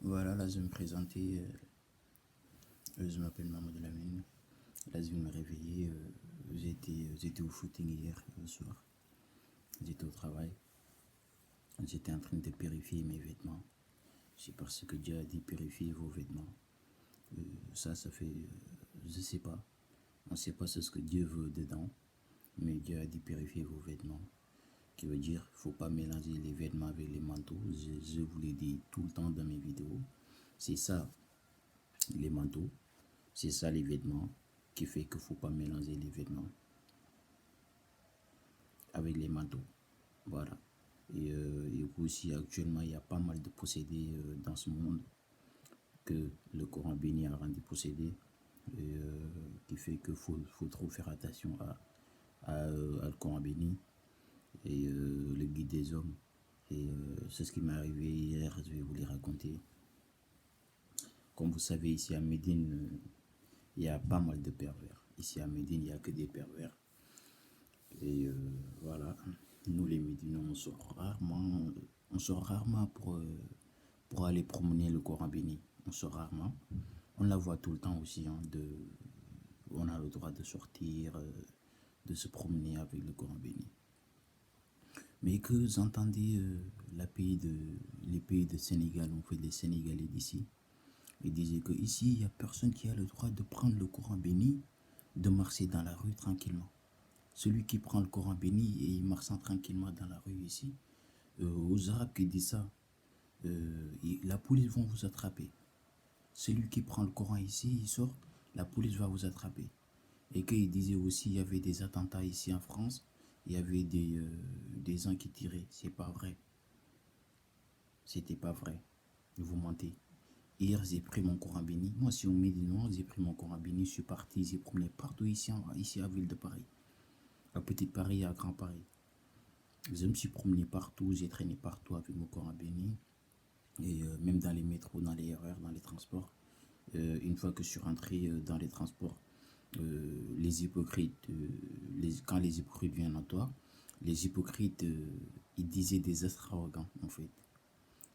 Voilà, là je vais me présenter. Je m'appelle Mamadou Lamine. Là je viens de me réveiller. J'étais au footing hier soir. J'étais au travail. J'étais en train de purifier mes vêtements. C'est parce que Dieu a dit purifier vos vêtements. Ça fait. Je sais pas. On ne sait pas ce que Dieu veut dedans. Mais Dieu a dit purifier vos vêtements. Qui veut dire faut pas mélanger les vêtements avec les manteaux. Je vous l'ai dit tout le temps dans mes vidéos. C'est ça, les manteaux. C'est ça les vêtements qui fait qu'il ne faut pas mélanger les vêtements avec les manteaux. Voilà. Et aussi actuellement il y a pas mal de possédés dans ce monde que le Coran béni a rendu possédés. Qui fait qu'il faut trop faire attention à le Coran béni et le guide des hommes. Et c'est ce qui m'est arrivé hier, je vais vous les raconter. Comme vous savez, ici à Médine, il y a pas mal de pervers. Ici à Médine, il n'y a que des pervers. Et voilà, nous les Médinois, on sort rarement pour aller promener le Coran béni. On sort rarement. On la voit tout le temps aussi. On a le droit de sortir, de se promener avec le Coran béni. Mais que vous entendez les pays de Sénégal, on fait les Sénégalais d'ici, ils disaient que ici il n'y a personne qui a le droit de prendre le Coran béni, de marcher dans la rue tranquillement. Celui qui prend le Coran béni et il marche tranquillement dans la rue ici, aux Arabes qui disent ça, la police va vous attraper. Celui qui prend le Coran ici, il sort, la police va vous attraper. Et qu'il disait aussi, il y avait des attentats ici en France, il y avait des gens qui tiraient. C'est pas vrai. C'était pas vrai. Vous mentez. Hier, j'ai pris mon Coran béni. Moi, si on me dit non, j'ai pris mon Coran béni, je suis parti, j'ai promené partout ici à Ville de Paris. À Petite Paris et à Grand Paris. Je me suis promené partout, j'ai traîné partout avec mon Coran béni. Et même dans les métros, dans les RER, dans les transports. Une fois que je suis rentré dans les transports, les hypocrites, quand les hypocrites viennent à toi, les hypocrites, ils disaient des extravagants en fait.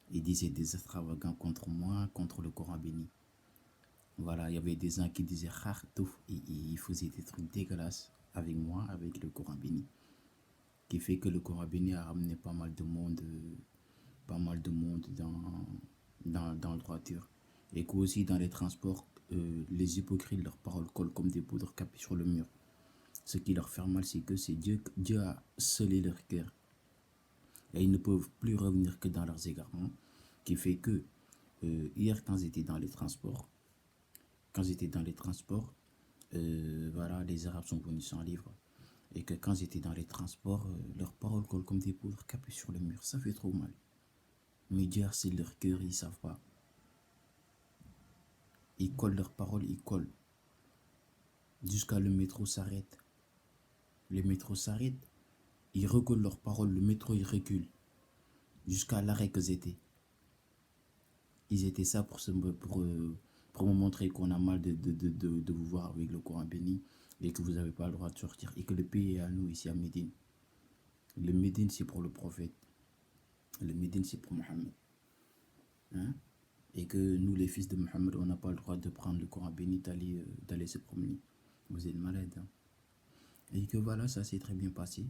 Ils disaient des extravagants contre moi, contre le Coran béni. Voilà, il y avait des gens qui disaient Khartouf, ils faisaient des trucs dégueulasses avec moi, avec le Coran béni. Qui fait que le Coran béni a ramené pas mal de monde dans le droiture. Et qu'aussi dans les transports, les hypocrites, leurs paroles collent comme des poudres capées sur le mur. Ce qui leur fait mal, c'est que Dieu a scellé leur cœur. Et ils ne peuvent plus revenir que dans leurs égarements. Qui fait que, hier, quand j'étais dans les transports, voilà, les Arabes sont venus sans livre. Et que quand j'étais dans les transports, leurs paroles collent comme des poudres capées sur le mur. Ça fait trop mal. Mais Dieu a scellé leur cœur, ils ne savent pas. Ils collent leurs paroles, ils collent. Jusqu'à le métro s'arrête. Le métro s'arrête, ils recollent leurs paroles, le métro il recule. Jusqu'à l'arrêt que j'étais. Ils étaient ça pour me montrer qu'on a mal de vous voir avec le Coran béni et que vous n'avez pas le droit de sortir et que le pays est à nous ici à Médine. Le Médine c'est pour le prophète. Le Médine c'est pour Mohammed. Hein? Et que nous les fils de Mohammed on n'a pas le droit de prendre le Coran béni d'aller se promener. Vous êtes malades. Hein? Et que voilà, ça s'est très bien passé.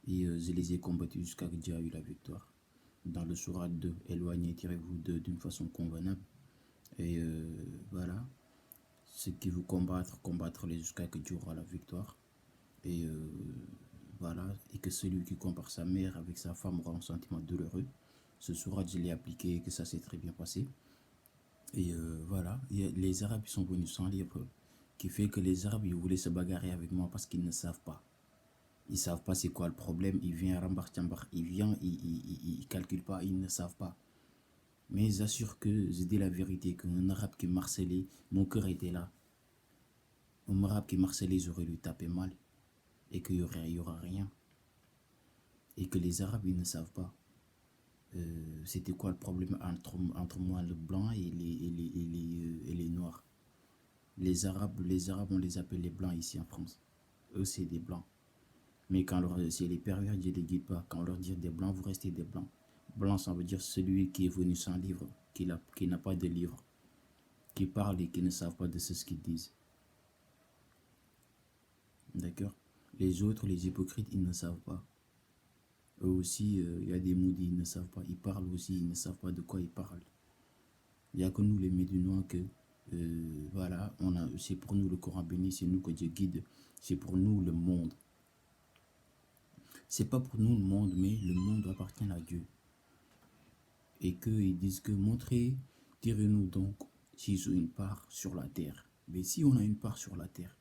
Et je les ai combattus jusqu'à que Dieu a eu la victoire. Dans le sourate 2, éloignez, tirez-vous d'une façon convenable. Et voilà, ceux qui vous combattre-les jusqu'à que Dieu aura la victoire. Et voilà, et que celui qui compare sa mère avec sa femme aura un sentiment douloureux. Ce sourate, je l'ai appliqué et que ça s'est très bien passé. Et voilà, les Arabes sont venus sans livre, qui fait que les Arabes ils voulaient se bagarrer avec moi parce qu'ils ne savent pas. Ils ne savent pas c'est quoi le problème. Ils viennent à Rambar-Tchambar. Ils viennent, ils ne calculent pas, ils ne savent pas. Mais j'assure que je dis la vérité, qu'un arabe qui marcelait, mon cœur était là. Un arabe qui marcelait, j'aurais lui tapé mal. Et qu'il y aura rien. Et que les arabes, ils ne savent pas. C'était quoi le problème entre moi, le blanc et les noirs. Les arabes, on les appelle les blancs ici en France. Eux, c'est des blancs. Mais quand c'est les pervers, Dieu ne les guide pas. Quand on leur dit des blancs, vous restez des blancs. Blanc, ça veut dire celui qui est venu sans livre. qui n'a pas de livre, qui parlent et qui ne savent pas de ce qu'ils disent. D'accord? Les autres, les hypocrites, ils ne savent pas. Eux aussi, il y a des maudits, ils ne savent pas. Ils parlent aussi, ils ne savent pas de quoi ils parlent. Il n'y a que nous, les Médinois, que voilà, c'est pour nous le Coran béni, c'est nous que Dieu guide, c'est pour nous le monde. C'est pas pour nous le monde, mais le monde appartient à Dieu. Et qu'ils disent que montrez, tirez-nous donc s'ils ont une part sur la terre. Mais si on a une part sur la terre,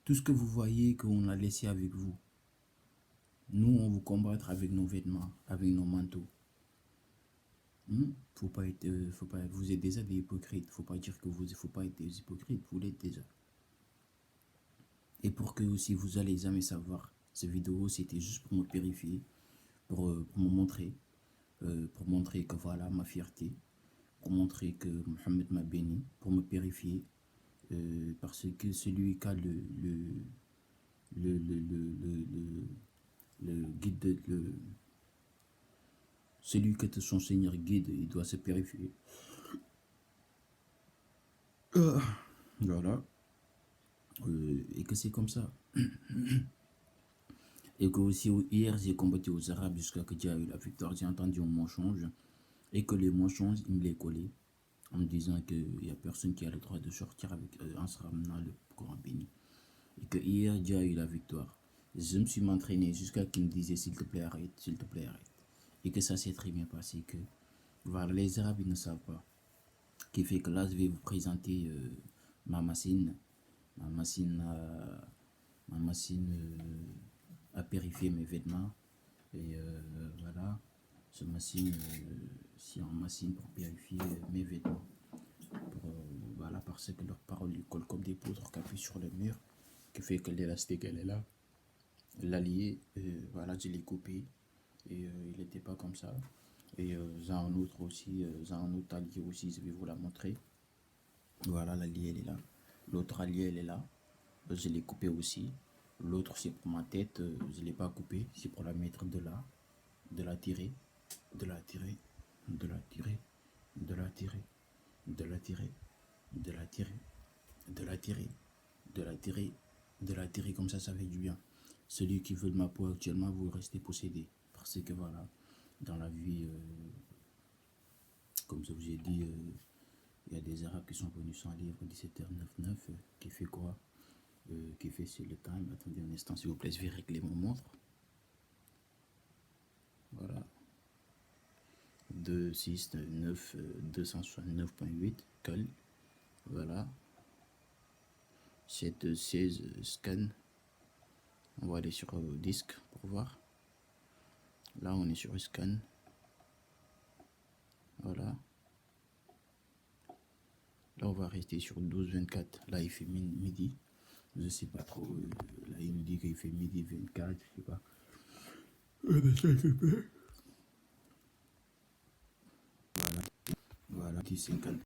tout ce que vous voyez qu'on a laissé avec vous, nous on vous combattre avec nos vêtements, avec nos manteaux. Faut pas être, vous êtes déjà des hypocrites. Faut pas dire que faut pas être des hypocrites. Vous l'êtes déjà. Et pour que aussi vous allez jamais savoir, cette vidéo c'était juste pour me purifier, pour me montrer, que voilà ma fierté, pour montrer que Mohammed m'a béni, pour me purifier, parce que celui qui a le guide, celui que son Seigneur guide, il doit se purifier. Voilà. Et que c'est comme ça. Et que aussi hier j'ai combattu aux Arabes jusqu'à que Dieu a eu la victoire. J'ai entendu un mensonge et que les mensonges il me les collait en me disant qu'il n'y a personne qui a le droit de sortir avec en se ramenant le Coran béni. Et que hier Dieu a eu la victoire. Je me suis entraîné jusqu'à qu'il me disait s'il te plaît arrête, s'il te plaît arrête. Et que ça s'est très bien passé. Que voilà, les Arabes ils ne savent pas. Qui fait que là je vais vous présenter ma machine. Ma machine à purifier mes vêtements. Et voilà, ce machine, c'est une machine pour purifier mes vêtements. Voilà, parce que leurs paroles ils collent comme des poudres qui appuient sur le mur, qui fait que l'élastique elle est là. L'allié, voilà, je l'ai coupé et il n'était pas comme ça. Et j'ai un autre aussi, j'ai un autre allié aussi, je vais vous la montrer. Voilà, l'allié elle est là. L'autre allié elle est là. Je l'ai coupé aussi. L'autre c'est pour ma tête, je ne l'ai pas coupé, c'est pour la mettre de là, de la tirer, de la tirer, de la tirer, de la tirer, de la tirer, de la tirer, de la tirer, de la tirer, de la tirer, comme ça fait du bien. Celui qui veut de ma peau actuellement, vous restez possédé. Parce que voilà, dans la vie, comme je vous ai dit, il y a des Arabes qui sont venus sans livre 17h99, qui fait quoi? Qui fait sur le time. Attendez un instant s'il vous plaît, je vais régler mon montre. Voilà. 269.8 cal. Voilà. 716 scan. On va aller sur disque pour voir. Là on est sur scan. Voilà. Là on va rester sur 12-24. Là il fait midi. Je sais pas trop. Là il nous dit qu'il fait midi 24. Je sais pas. Voilà. Voilà. 10-50.